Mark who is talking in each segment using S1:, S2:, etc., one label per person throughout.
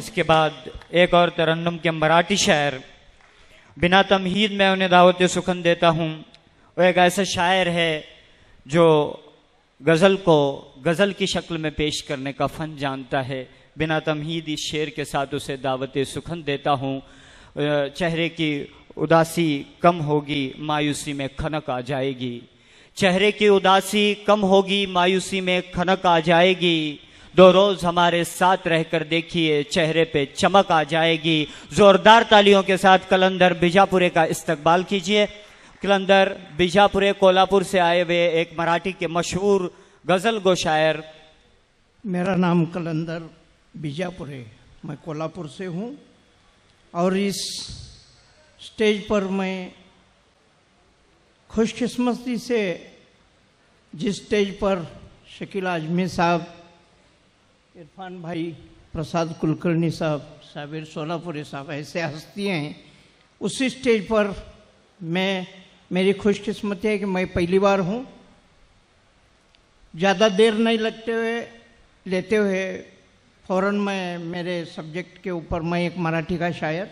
S1: इसके बाद एक और तरन्नुम के मराठी शायर बिना तमहीद में उन्हें दावत सुखन देता हूँ। वो एक ऐसा शायर है जो गज़ल को गज़ल की शक्ल में पेश करने का फ़न जानता है। बिना तमहीद इस शेर के साथ उसे दावत सुखन देता हूँ। चेहरे की उदासी कम होगी, मायूसी में खनक आ जाएगी। चेहरे की उदासी कम होगी, मायूसी में खनक आ जाएगी। 2 रोज हमारे साथ रहकर देखिए, चेहरे पे चमक आ जाएगी। जोरदार तालियों के साथ कलंदर बीजापुरे का इस्तकबाल कीजिए। कलंदर बीजापुरे कोल्हापुर से आए हुए एक मराठी के मशहूर गजल गो शायर।
S2: मेरा नाम कलंदर बीजापुरे, मैं कोल्हापुर से हूँ और इस स्टेज पर मैं खुशकिस्मती से जिस स्टेज पर शकील आजमी साहब, इरफान भाई, प्रसाद कुलकर्णी साहब, साबिर सोलापुरी साहब ऐसे हस्तियाँ हैं, उसी स्टेज पर मेरी खुशकिस्मती है कि मैं पहली बार हूँ। ज़्यादा देर नहीं लेते हुए फौरन मैं मेरे सब्जेक्ट के ऊपर मैं एक मराठी का शायर।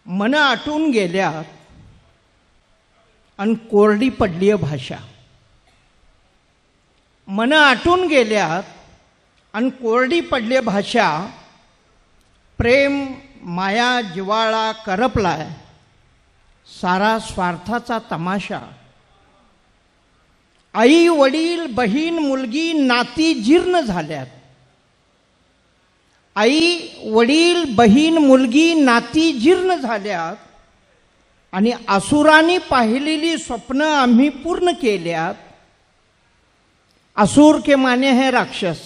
S2: मन आटून गेल्यात अन कोरडी पडली भाषा। मन आटून गेल्यात अन कोरडी पडली भाषा। प्रेम माया जिवाळा करपलाय, सारा स्वार्थाचा तमाशा। आई वडील बहीण मुलगी नाती जीर्ण झाल्यात। आई वडील बहीण मुलगी नाती जीर्ण झाल्यात आणि असुरांनी पाहिलेली स्वप्न आम्ही पूर्ण केल्यात। असुर के माने है राक्षस।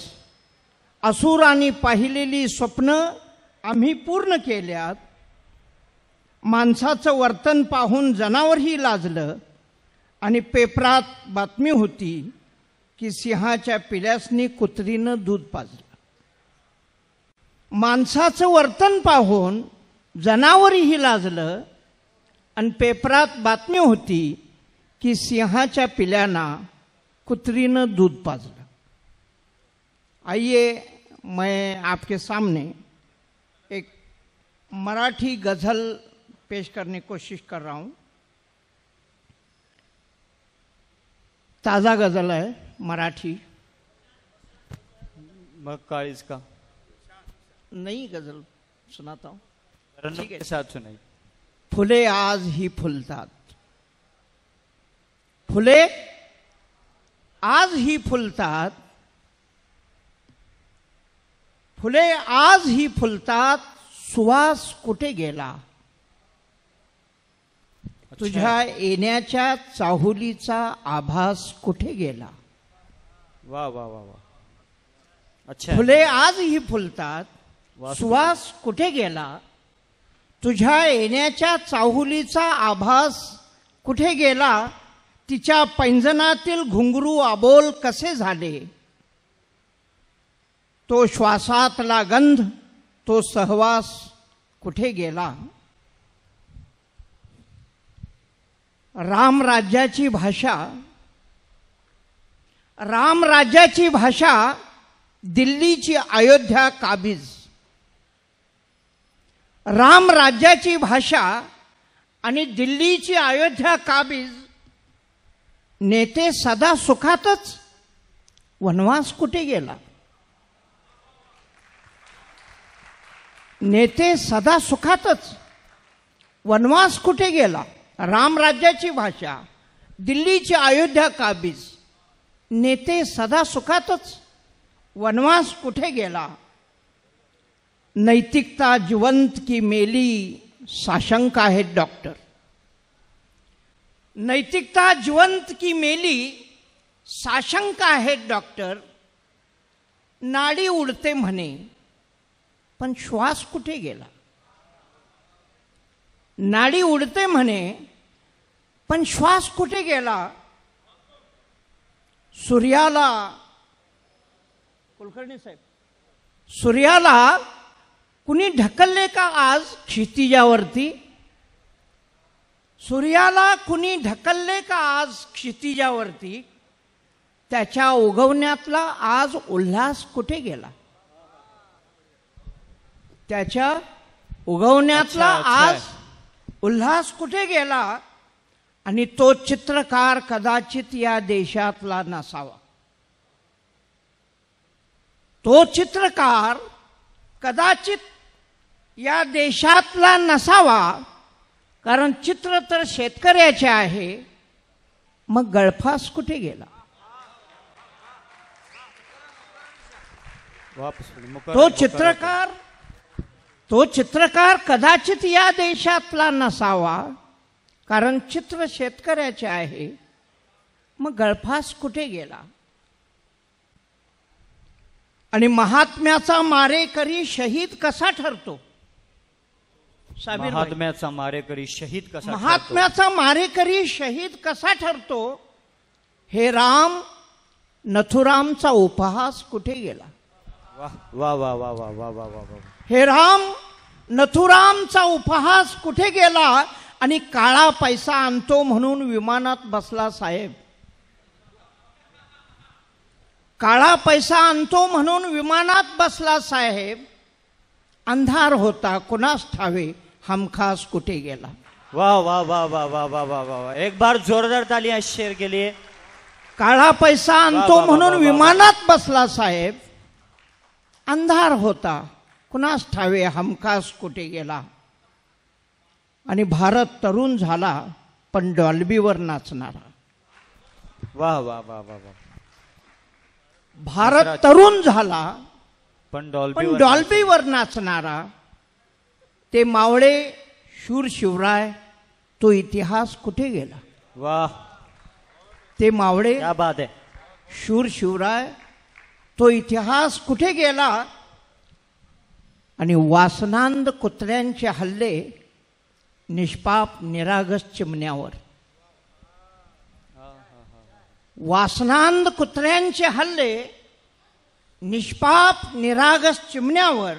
S2: असुरांनी पाहिलेली स्वप्न आम्ही पूर्ण केल्यात। माणसाचं वर्तन पाहून जनावरही लाजलं आणि पेपरात बातमी होती की सिंहाच्या पिल्यासनी कुत्रीनं दूध पाजलं। माणसाचं वर्तन पाहून जनावरही लाजलं आणि पेपरात बातमी होती की सिंहाच्या पिल्याना कुत्रीनं दूध पाजलं। आइए मैं आपके सामने एक मराठी गज़ल पेश करने की कोशिश कर रहा हूँ। ताज़ा गज़ल है मराठी।
S1: मक्का इसका
S2: नई गज़ल सुनाता हूँ,
S1: ठीक है, साथ सुनाइए।
S2: फुले आज ही फुलतात, फुले आज ही फुलतात, फुले आज ही फुलतात, सुवास कुठे गेला। तुझ्या येण्याच्या चाहुलीचा आभास कुठे गेला।
S1: वाह वाह वाह वाह, अच्छा।
S2: फुले आज ही फुलतात, सुवास कुठे गेला। तुझ्या येण्याच्या चाहुलीचा आभास कुठे गेला। तिच्या पैंजनातील घुंगरू अबोल कसे झाले। तो श्वासातला गंध, तो सहवास कुठे गेला। रामराज्याची भाषा, रामराज्याची भाषा, दिल्लीची अयोध्या काबीज। रामराज्याची भाषा आणि दिल्लीची अयोध्या काबीज। नेते सदा सुखातच, वनवास कुठे गेला। नेते सदा सुखातच, वनवास कुठे गेला। रामराज्याची भाषा, दिल्लीची अयोध्या काबीज। नेते सदा सुखातच, वनवास कुठे गेला। नैतिकता जिवंत की मेली, साशंक आहेत डॉक्टर। नैतिकता जिवंत की मेली, साशंक आहेत डॉक्टर। नाडी उडते म्हणे, पण श्वास कुठे गेला। नाडी उडते म्हणे, पण श्वास कुठे गेला। सूर्याला, कुलकर्णी साहेब, सूर्याला कुणी ढकलले का आज क्षितिजावरती। सूर्याला कुणी ढकलले का आज क्षितिजावरती। त्याच्या उगवण्यातला आज उल्हास कुठे गेला। त्याच्या उगवण्यातला
S1: अच्छा, अच्छा.
S2: आज उल्हास कुठे गेला? आणि तो चित्रकार कदाचित या देशातला नसावा. तो चित्रकार कदाचित या देशातला नसावा, कारण चित्र तर शेतकऱ्याचे आहे. मग गळफास कुठे गेला? तो चित्रकार कदाचित या देशातला नसावा, कारण चित्र शेतकऱ्याचे आहे. मग गळफास कुठे गेला? आणि महात्म्याचा मारेकरी शहीद कसा ठरतो?
S1: महात्म्याचा मारेकरी शहीद कसा ठरतो?
S2: महात्म्याचा मारेकरी शहीद कसा ठरतो? हे राम नथुरामचा उपहास कुठे गेला?
S1: वाह वाह वाह वाह वाह वाह वाह वाह वाह.
S2: हे राम नथुरामचा उपहास कुठे गेला? आणि काळा पैसा आणतो म्हणून विमानात बसला साहेब. काळा पैसा आणतो म्हणून विमानात बसला साहेब. अंधार होता कुणास ठावे हमखास कुठे गेला?
S1: वाह वाह वाह वाह वाह वाह वाह वाह. एक बार जोरदार तालियां इस शेर के लिए.
S2: काळा पैसा आणतो म्हणून विमानात बसला साहेब. अंधार होता कुणास ठावे हमखास कुठे गेला? आणि भारत तरुण झाला पण डॉल्बीवर नाचणारा.
S1: वाह वाह वाह वाह वाह.
S2: भारत तरुण झाला
S1: पण
S2: डॉल्बीवर नाचणारा. ते मावळे शूर शिवराय तो इतिहास कुठे गेला?
S1: वाह.
S2: ते मावळे
S1: क्या बात है.
S2: शूर शिवराय तो इतिहास कुठे गेला? आणि वासनांद कुत्र्यांचे हल्ले निष्पाप निरागस चिमण्यावर. वासनांद कुत्र्यांचे हल्ले निष्पाप निरागस चिमण्यावर.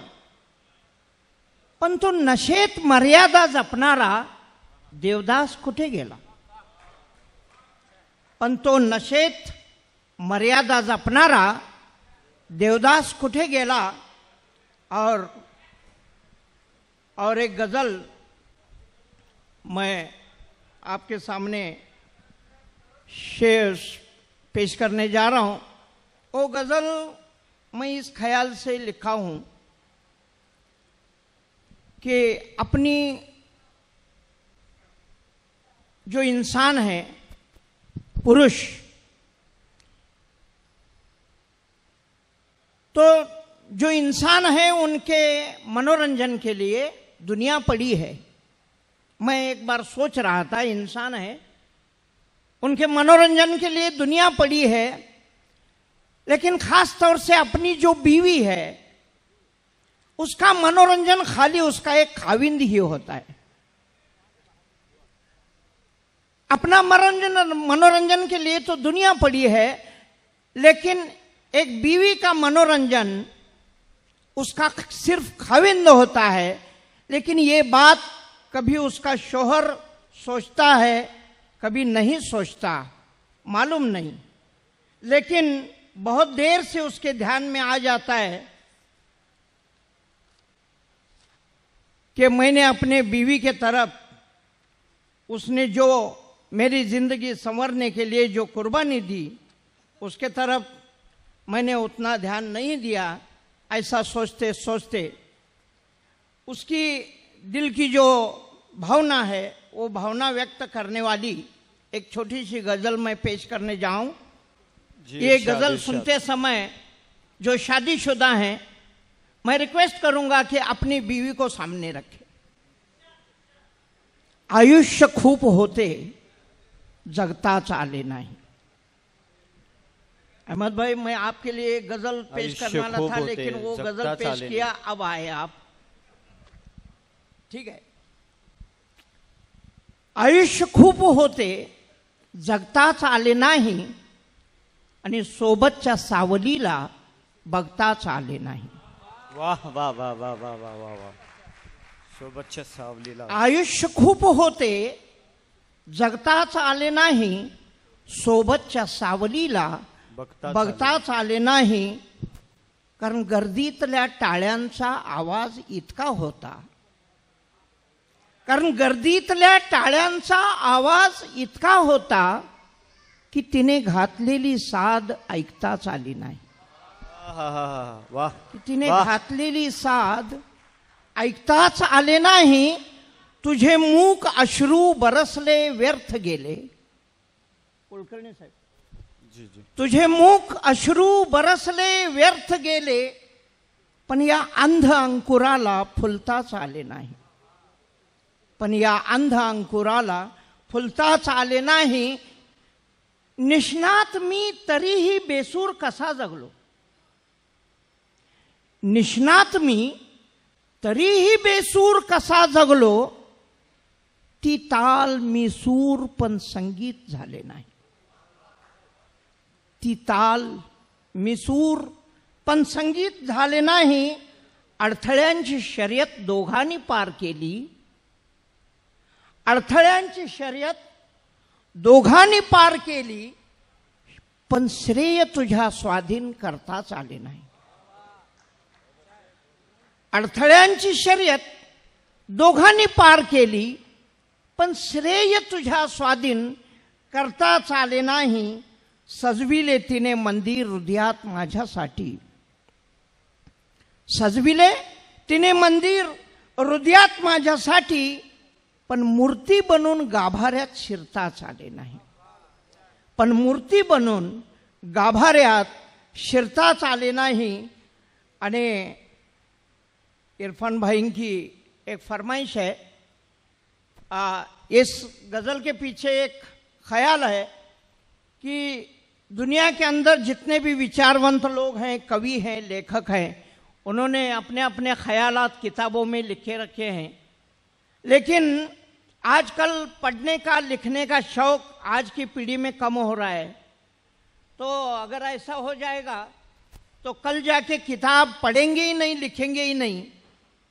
S2: पण तो नशेत मर्यादा जपणारा देवदास कुठे गेला? पण तो नशेत मर्यादा जपणारा देवदास कुठे गेला? और एक गजल मैं आपके सामने शेर पेश करने जा रहा हूं. वो गजल मैं इस ख्याल से लिखा हूं कि अपनी जो इंसान है पुरुष, तो जो इंसान है उनके मनोरंजन के लिए दुनिया पड़ी है. मैं एक बार सोच रहा था, इंसान है उनके मनोरंजन के लिए दुनिया पड़ी है, लेकिन खास तौर से अपनी जो बीवी है उसका मनोरंजन खाली उसका एक खाविंद ही होता है. अपना मनोरंजन के लिए तो दुनिया पड़ी है, लेकिन एक बीवी का मनोरंजन उसका सिर्फ खाविंद होता है. लेकिन ये बात कभी उसका शोहर सोचता है, कभी नहीं सोचता, मालूम नहीं. लेकिन बहुत देर से उसके ध्यान में आ जाता है कि मैंने अपने बीवी के तरफ, उसने जो मेरी जिंदगी संवरने के लिए जो कुर्बानी दी, उसके तरफ मैंने उतना ध्यान नहीं दिया. ऐसा सोचते सोचते उसकी दिल की जो भावना है वो भावना व्यक्त करने वाली एक छोटी सी गजल मैं पेश करने जाऊं. ये गजल सुनते समय जो शादीशुदा हैं, मैं रिक्वेस्ट करूंगा कि अपनी बीवी को सामने रखें. आयुष्य खूप होते जगताच आले नाही. अहमद भाई, मैं आपके लिए एक गजल पेश करने वाला था, लेकिन वो गजल पेश किया. अब आए आप, ठीक है. आयुष्य खूप होते जगताच आले नाही, आणि सोबतच्या सावलीला बघताच आले नाही.
S1: वाह वाह वाह वाह वाह वाह वाह वाह. सोबतच्या सावलीला.
S2: आयुष्य खूप होते जगताच आले नाही, सोबतच्या सावलीला बघताच आले नाही. कारण गर्दीतल्या टाळ्यांचा आवाज इतका होता, की तिने घातलेली साद ऐकताच आली नाही.
S1: वाह.
S2: तिने घातलेली साद ऐकताच आले नाही. तुझे मूक अश्रू बरसले व्यर्थ गेले. कुलकर्णी साहेब, तुझे मूक अश्रू बरसले व्यर्थ गेले, पण या अंध अंकुराला फुलताच आले नाही. निष्णात मी तरीही बेसूर कसा जगलो. ती ताल मी सूर पण संगीत झाले नाही. अडथळ्यांची शर्यत दोघांनी पार केली, पण श्रेय तुझ्या स्वाधीन करताच आले नाही. अडथळ्यांची शर्यत दोघांनी पार केली, पण श्रेय तुझ्या स्वाधीन करताच आले नाही. सजविले तिने मंदिर हृदयात माझ्यासाठी. पण मूर्ती बनून गाभाऱ्यात शिरताच आले नाही. आणि इरफान भाई की एक फरमाइश है, इस गजल के पीछे एक ख्याल है कि दुनिया के अंदर जितने भी विचारवंत लोग हैं, कवि हैं, लेखक हैं, उन्होंने अपने अपने ख्यालात किताबों में लिखे रखे हैं. लेकिन आजकल पढ़ने का लिखने का शौक आज की पीढ़ी में कम हो रहा है. तो अगर ऐसा हो जाएगा तो कल जाके किताब पढ़ेंगे ही नहीं, लिखेंगे ही नहीं,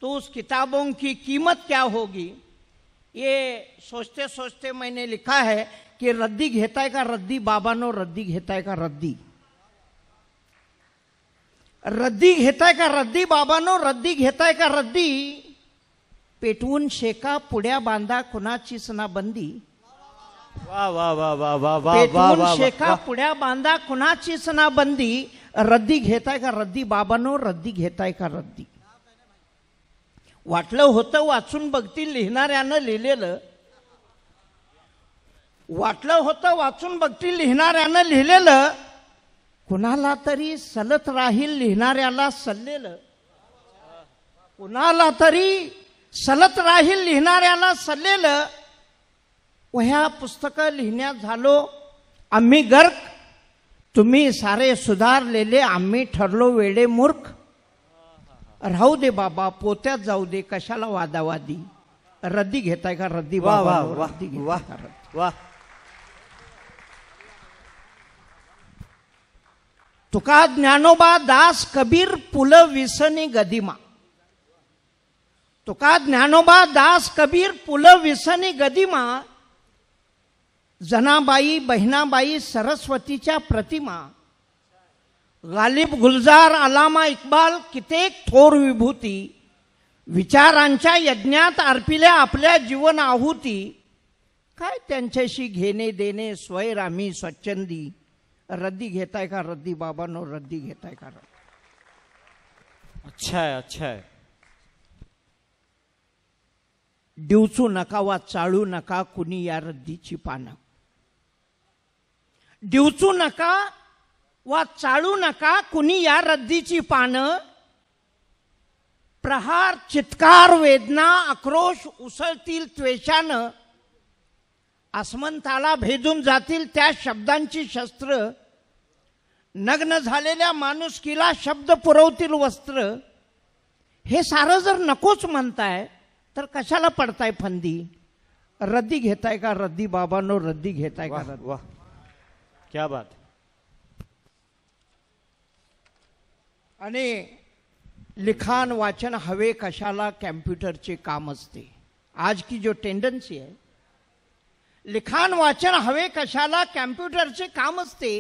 S2: तो उस किताबों की कीमत क्या होगी. ये सोचते सोचते मैंने लिखा है कि रद्दी घेताय का रद्दी बाबानो, रद्दी घेताय का रद्दी. रद्दी घेताय का रद्दी बाबानो, रद्दी घेताय का रद्दी. पेटवून शेका पुड्या बांधा कुणाचीच ना बंदी.
S1: वाह वाह वाह वाह वाह वाह.
S2: पेटवून शेका पुड्या बांधा कुणाचीच ना बंदी. रद्दी घेताय का रद्दी बाबानो, रद्दी घेताय का रद्दी. वाटलं होतं वाचून बघतील लिहिणाऱ्यानं लिहिलेलं. कुणाला तरी सलत राहील लिहिणाऱ्याला सल्लेलं. वह्या पुस्तकं लिहिण्यात झालो आम्ही गर्क. तुम्ही सारे सुधारलेले, आम्ही ठरलो वेडे मूर्ख. राहू दे बाबा, पोत्यात जाऊ दे, कशाला वादावादी. रद्दी घेताय का रद्दी बाबा, रद्दी घेताय का रद्दी.
S1: वाह.
S2: तुका ज्ञानोबा दास कबीर पुल विसनी गदिमा. तुका ज्ञानोबा दास कबीर पुल विसनी गदिमा. जनाबाई, बहिणाबाई, सरस्वतीच्या प्रतिमा. गालिब, गुलजार, अलामा इक्बाल, कित्येक थोर विभूती. विचारांच्या यज्ञात अर्पिल्या आपल्या जीवन आहुती. काय त्यांच्याशी घेणे देणे, स्वयरामी स्वच्छंदी. रद्दी घेताय का रद्दी बाबानो, रद्दी घेताय का रद्दी.
S1: अच्छा है.
S2: डिवचू नका वा चाळू नका कुणी या रद्दीची पानं. डिवचू नका वा चाळू नका कुणी या रद्दीची पानं. प्रहार, चित्कार, वेदना, आक्रोश उसळतील त्वेषानं. आसमंताला भेदून जातील त्या शब्दांची शस्त्र. नग्न झालेल्या माणुसकीला शब्द पुरवतील वस्त्र. हे सारं जर नकोच म्हणताय तर कशाला पडताय फंदी. रद्दी घेताय का रद्दी बाबांनो, रद्दी घेताय का रद्दी.
S1: वाह, क्या बात.
S2: आणि लिखाण वाचन हवे कशाला, कॅम्प्युटरचे काम असते. आज की जो टेंडन्सी है, लिखाण वाचन हवे कशाला, कॅम्प्युटरचे काम असते.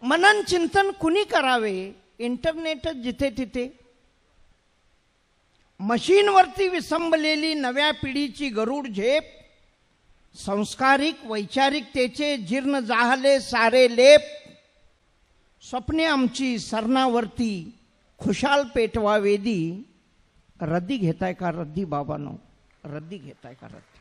S2: मनन चिंतन कुणी करावे, इंटरनेटच जिथे तिथे, मशीनवरती विसंबलेली नव्या पिढीची गरुड झेप, संस्कारिक वैचारिकतेचे जीर्ण जाहले सारे लेप, स्वप्ने आमची सरणावरती खुशाल पेटवा वेदी, रद्दी घेताय का रद्दी बाबांनो, रद्दी घेताय का रद्दी.